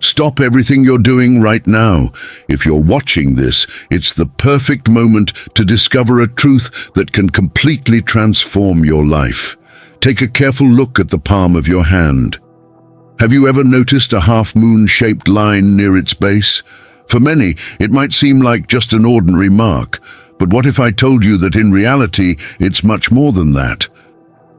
Stop everything you're doing right now. If you're watching this, it's the perfect moment to discover a truth that can completely transform your life. Take a careful look at the palm of your hand. Have you ever noticed a half-moon-shaped line near its base? For many, it might seem like just an ordinary mark, but what if I told you that in reality, it's much more than that?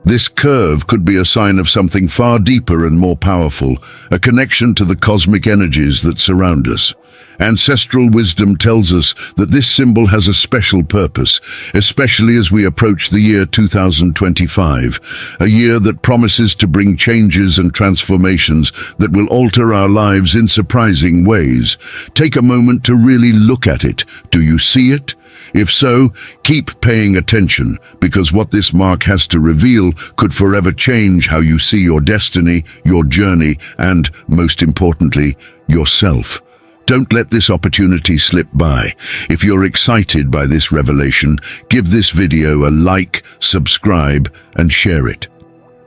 This curve could be a sign of something far deeper and more powerful, a connection to the cosmic energies that surround us. Ancestral wisdom tells us that this symbol has a special purpose, especially as we approach the year 2025, a year that promises to bring changes and transformations that will alter our lives in surprising ways. Take a moment to really look at it. Do you see it? If so, keep paying attention, because what this mark has to reveal could forever change how you see your destiny, your journey, and, most importantly, yourself. Don't let this opportunity slip by. If you're excited by this revelation, give this video a like, subscribe, and share it.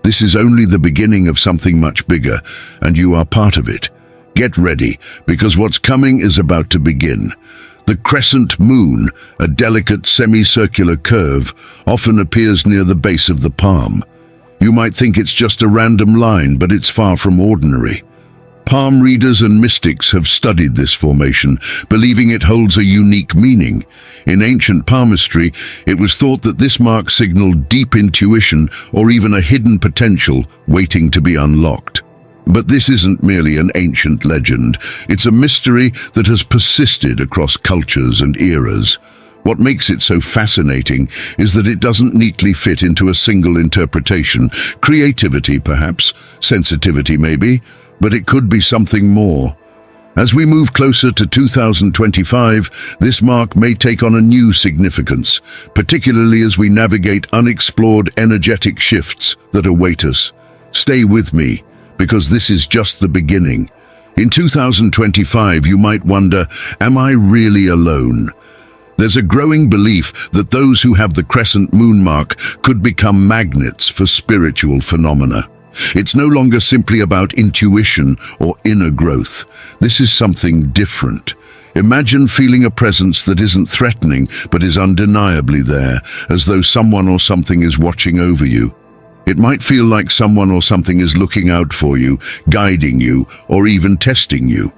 This is only the beginning of something much bigger, and you are part of it. Get ready, because what's coming is about to begin. The crescent moon, a delicate semicircular curve, often appears near the base of the palm. You might think it's just a random line, but it's far from ordinary. Palm readers and mystics have studied this formation, believing it holds a unique meaning. In ancient palmistry, it was thought that this mark signaled deep intuition or even a hidden potential waiting to be unlocked. But this isn't merely an ancient legend. It's a mystery that has persisted across cultures and eras. What makes it so fascinating is that it doesn't neatly fit into a single interpretation. Creativity, perhaps, sensitivity maybe, but it could be something more. As we move closer to 2025, this mark may take on a new significance, particularly as we navigate unexplored energetic shifts that await us. Stay with me, because this is just the beginning. In 2025, you might wonder, am I really alone? There's a growing belief that those who have the crescent moon mark could become magnets for spiritual phenomena. It's no longer simply about intuition or inner growth. This is something different. Imagine feeling a presence that isn't threatening, but is undeniably there, as though someone or something is watching over you. It might feel like someone or something is looking out for you, guiding you, or even testing you.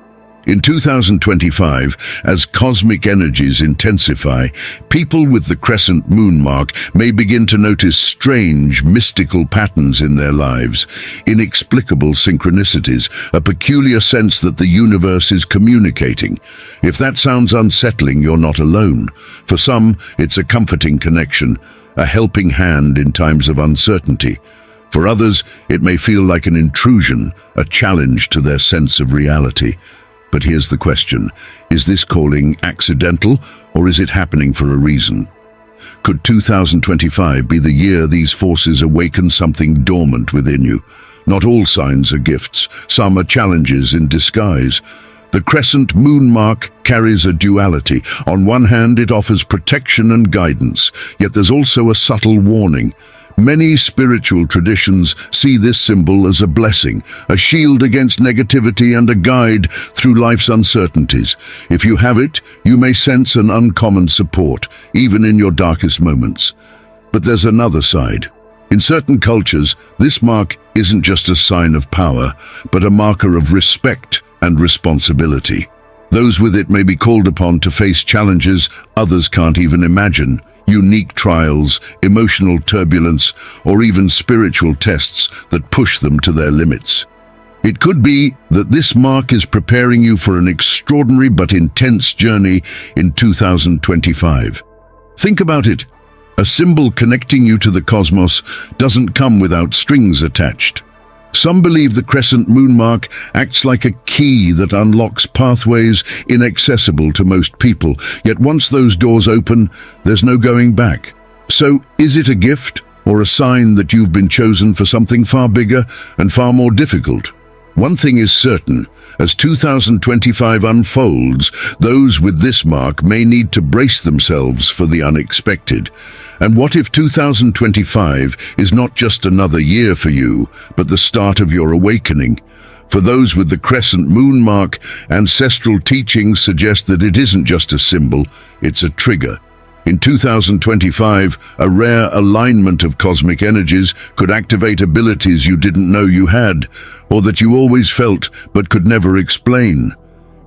In 2025, as cosmic energies intensify, people with the crescent moon mark may begin to notice strange, mystical patterns in their lives, inexplicable synchronicities, a peculiar sense that the universe is communicating. If that sounds unsettling, you're not alone. For some, it's a comforting connection, a helping hand in times of uncertainty. For others, it may feel like an intrusion, a challenge to their sense of reality. But here's the question, is this calling accidental, or is it happening for a reason? Could 2025 be the year these forces awaken something dormant within you? Not all signs are gifts, some are challenges in disguise. The crescent moon mark carries a duality. On one hand, it offers protection and guidance, yet there's also a subtle warning. Many spiritual traditions see this symbol as a blessing, a shield against negativity and a guide through life's uncertainties. If you have it, you may sense an uncommon support, even in your darkest moments. But there's another side. In certain cultures, this mark isn't just a sign of power, but a marker of respect and responsibility. Those with it may be called upon to face challenges others can't even imagine. Unique trials, emotional turbulence, or even spiritual tests that push them to their limits. It could be that this mark is preparing you for an extraordinary but intense journey in 2025. Think about it. A symbol connecting you to the cosmos doesn't come without strings attached. Some believe the crescent moon mark acts like a key that unlocks pathways inaccessible to most people, yet once those doors open, there's no going back. So, is it a gift or a sign that you've been chosen for something far bigger and far more difficult? One thing is certain, as 2025 unfolds, those with this mark may need to brace themselves for the unexpected. And what if 2025 is not just another year for you, but the start of your awakening? For those with the crescent moon mark, ancestral teachings suggest that it isn't just a symbol, it's a trigger. In 2025, a rare alignment of cosmic energies could activate abilities you didn't know you had, or that you always felt but could never explain.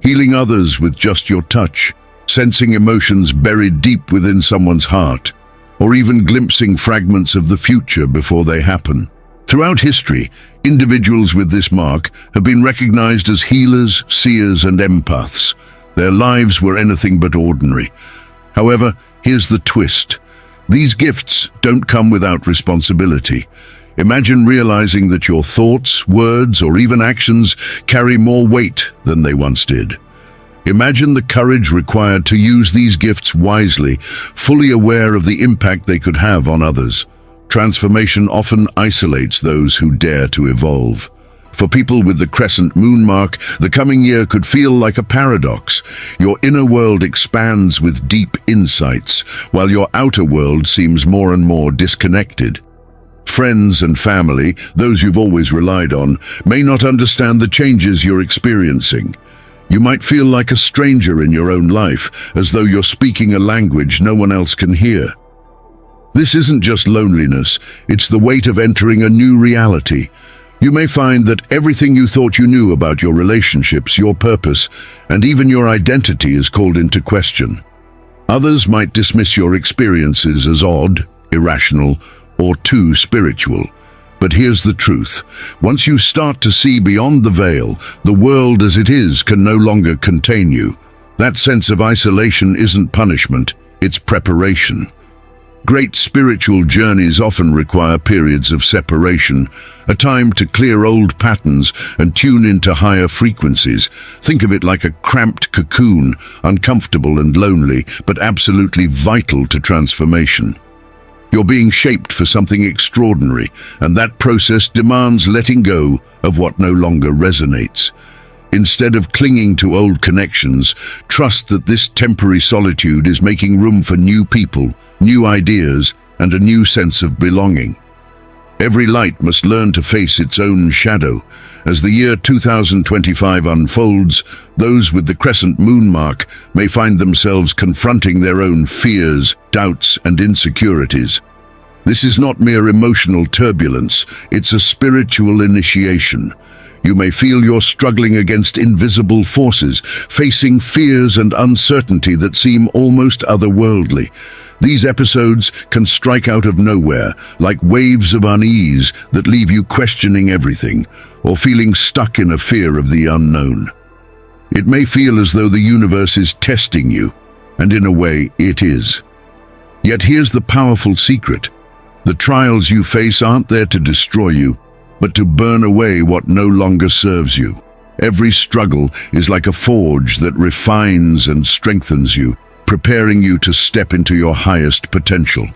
Healing others with just your touch, sensing emotions buried deep within someone's heart, or even glimpsing fragments of the future before they happen. Throughout history, individuals with this mark have been recognized as healers, seers, and empaths. Their lives were anything but ordinary. However, here's the twist. These gifts don't come without responsibility. Imagine realizing that your thoughts, words, or even actions carry more weight than they once did. Imagine the courage required to use these gifts wisely, fully aware of the impact they could have on others. Transformation often isolates those who dare to evolve. For people with the crescent moon mark, the coming year could feel like a paradox. Your inner world expands with deep insights, while your outer world seems more and more disconnected. Friends and family, those you've always relied on, may not understand the changes you're experiencing. You might feel like a stranger in your own life, as though you're speaking a language no one else can hear. This isn't just loneliness, it's the weight of entering a new reality. You may find that everything you thought you knew about your relationships, your purpose, and even your identity is called into question. Others might dismiss your experiences as odd, irrational, or too spiritual. But here's the truth. Once you start to see beyond the veil, the world as it is can no longer contain you. That sense of isolation isn't punishment, it's preparation. Great spiritual journeys often require periods of separation, a time to clear old patterns and tune into higher frequencies. Think of it like a cramped cocoon, uncomfortable and lonely, but absolutely vital to transformation. You're being shaped for something extraordinary, and that process demands letting go of what no longer resonates. Instead of clinging to old connections, trust that this temporary solitude is making room for new people, new ideas, and a new sense of belonging. Every light must learn to face its own shadow. As the year 2025 unfolds, those with the crescent moon mark may find themselves confronting their own fears, doubts, and insecurities. This is not mere emotional turbulence, it's a spiritual initiation. You may feel you're struggling against invisible forces, facing fears and uncertainty that seem almost otherworldly. These episodes can strike out of nowhere, like waves of unease that leave you questioning everything, or feeling stuck in a fear of the unknown. It may feel as though the universe is testing you, and in a way it is. Yet here's the powerful secret. The trials you face aren't there to destroy you, but to burn away what no longer serves you. Every struggle is like a forge that refines and strengthens you, preparing you to step into your highest potential.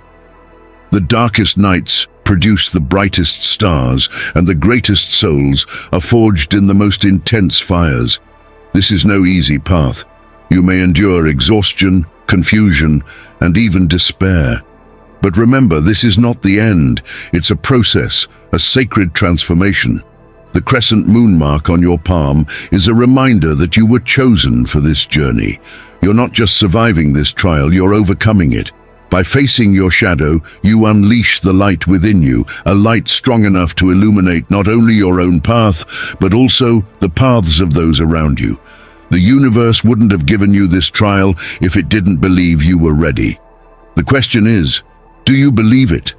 The darkest nights produce the brightest stars, and the greatest souls are forged in the most intense fires. This is no easy path. You may endure exhaustion, confusion, and even despair. But remember, this is not the end. It's a process, a sacred transformation. The crescent moon mark on your palm is a reminder that you were chosen for this journey. You're not just surviving this trial, you're overcoming it. By facing your shadow, you unleash the light within you, a light strong enough to illuminate not only your own path, but also the paths of those around you. The universe wouldn't have given you this trial if it didn't believe you were ready. The question is, do you believe it?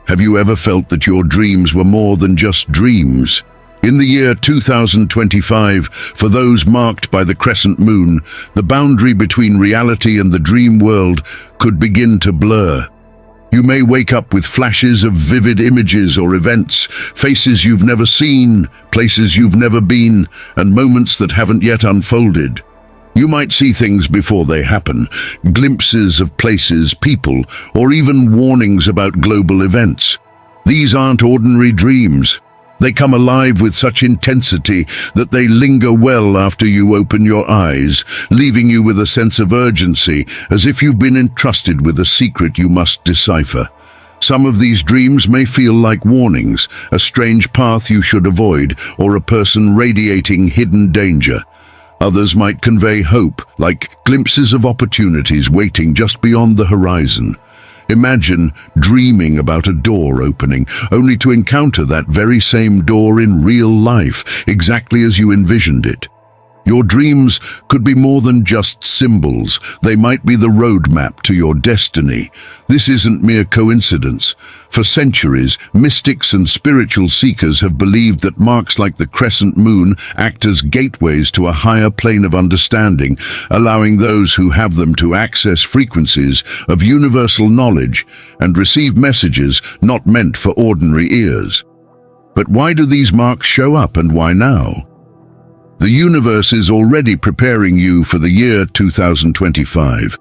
Have you ever felt that your dreams were more than just dreams? In the year 2025, for those marked by the crescent moon, the boundary between reality and the dream world could begin to blur. You may wake up with flashes of vivid images or events, faces you've never seen, places you've never been, and moments that haven't yet unfolded. You might see things before they happen, glimpses of places, people, or even warnings about global events. These aren't ordinary dreams. They come alive with such intensity that they linger well after you open your eyes, leaving you with a sense of urgency, as if you've been entrusted with a secret you must decipher. Some of these dreams may feel like warnings, a strange path you should avoid, or a person radiating hidden danger. Others might convey hope, like glimpses of opportunities waiting just beyond the horizon. Imagine dreaming about a door opening, only to encounter that very same door in real life, exactly as you envisioned it. Your dreams could be more than just symbols. They might be the roadmap to your destiny. This isn't mere coincidence. For centuries, mystics and spiritual seekers have believed that marks like the crescent moon act as gateways to a higher plane of understanding, allowing those who have them to access frequencies of universal knowledge and receive messages not meant for ordinary ears. But why do these marks show up, and why now? The universe is already preparing you for the year 2025.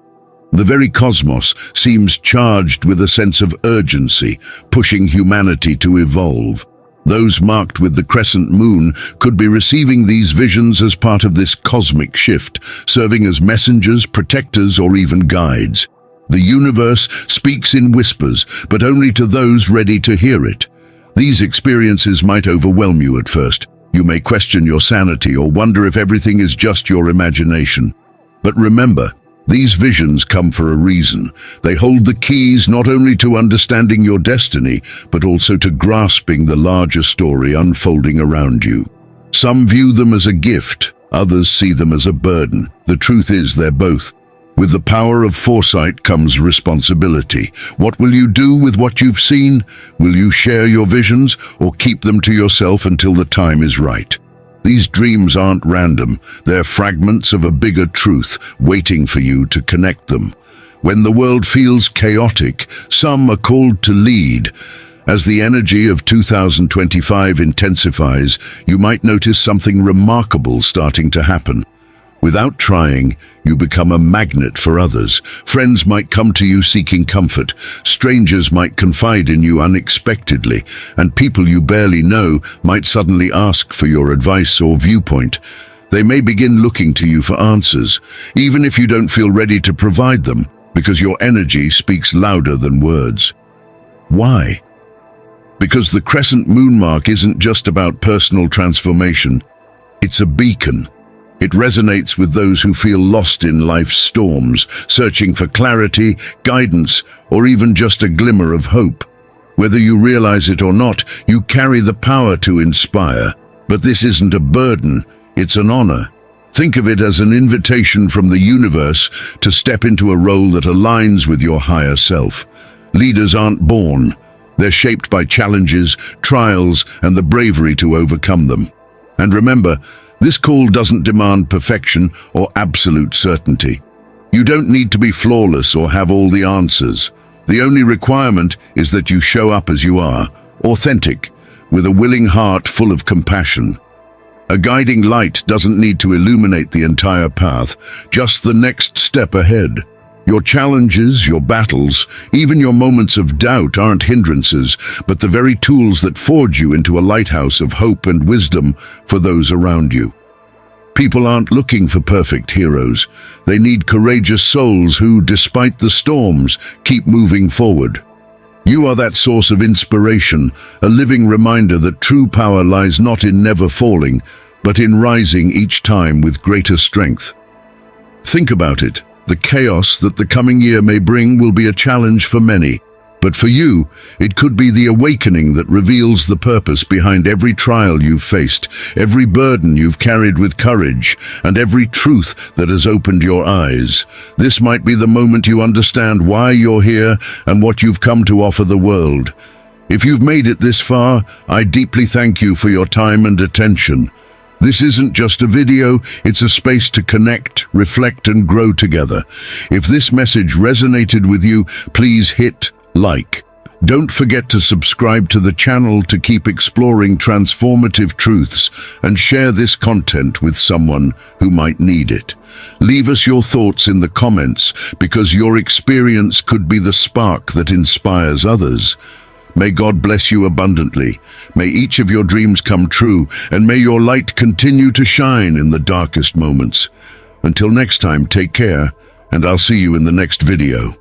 The very cosmos seems charged with a sense of urgency, pushing humanity to evolve. Those marked with the crescent moon could be receiving these visions as part of this cosmic shift, serving as messengers, protectors, or even guides. The universe speaks in whispers, but only to those ready to hear it. These experiences might overwhelm you at first. You may question your sanity or wonder if everything is just your imagination. But remember, these visions come for a reason. They hold the keys not only to understanding your destiny, but also to grasping the larger story unfolding around you. Some view them as a gift, others see them as a burden. The truth is, they're both. With the power of foresight comes responsibility. What will you do with what you've seen? Will you share your visions or keep them to yourself until the time is right? These dreams aren't random. They're fragments of a bigger truth waiting for you to connect them. When the world feels chaotic, some are called to lead. As the energy of 2025 intensifies, you might notice something remarkable starting to happen. Without trying, you become a magnet for others. Friends might come to you seeking comfort. Strangers might confide in you unexpectedly, and people you barely know might suddenly ask for your advice or viewpoint. They may begin looking to you for answers, even if you don't feel ready to provide them, because your energy speaks louder than words. Why? Because the crescent moon mark isn't just about personal transformation. It's a beacon. It resonates with those who feel lost in life's storms, searching for clarity, guidance, or even just a glimmer of hope. Whether you realize it or not, you carry the power to inspire. But this isn't a burden, it's an honor. Think of it as an invitation from the universe to step into a role that aligns with your higher self. Leaders aren't born. They're shaped by challenges, trials, and the bravery to overcome them. And remember, this call doesn't demand perfection or absolute certainty. You don't need to be flawless or have all the answers. The only requirement is that you show up as you are, authentic, with a willing heart full of compassion. A guiding light doesn't need to illuminate the entire path, just the next step ahead. Your challenges, your battles, even your moments of doubt aren't hindrances, but the very tools that forge you into a lighthouse of hope and wisdom for those around you. People aren't looking for perfect heroes. They need courageous souls who, despite the storms, keep moving forward. You are that source of inspiration, a living reminder that true power lies not in never falling, but in rising each time with greater strength. Think about it. The chaos that the coming year may bring will be a challenge for many, but for you, it could be the awakening that reveals the purpose behind every trial you've faced, every burden you've carried with courage, and every truth that has opened your eyes. This might be the moment you understand why you're here and what you've come to offer the world. If you've made it this far, I deeply thank you for your time and attention. This isn't just a video, it's a space to connect, reflect, and grow together. If this message resonated with you, please hit like. Don't forget to subscribe to the channel to keep exploring transformative truths, and share this content with someone who might need it. Leave us your thoughts in the comments, because your experience could be the spark that inspires others. May God bless you abundantly. May each of your dreams come true, and may your light continue to shine in the darkest moments. Until next time, take care, and I'll see you in the next video.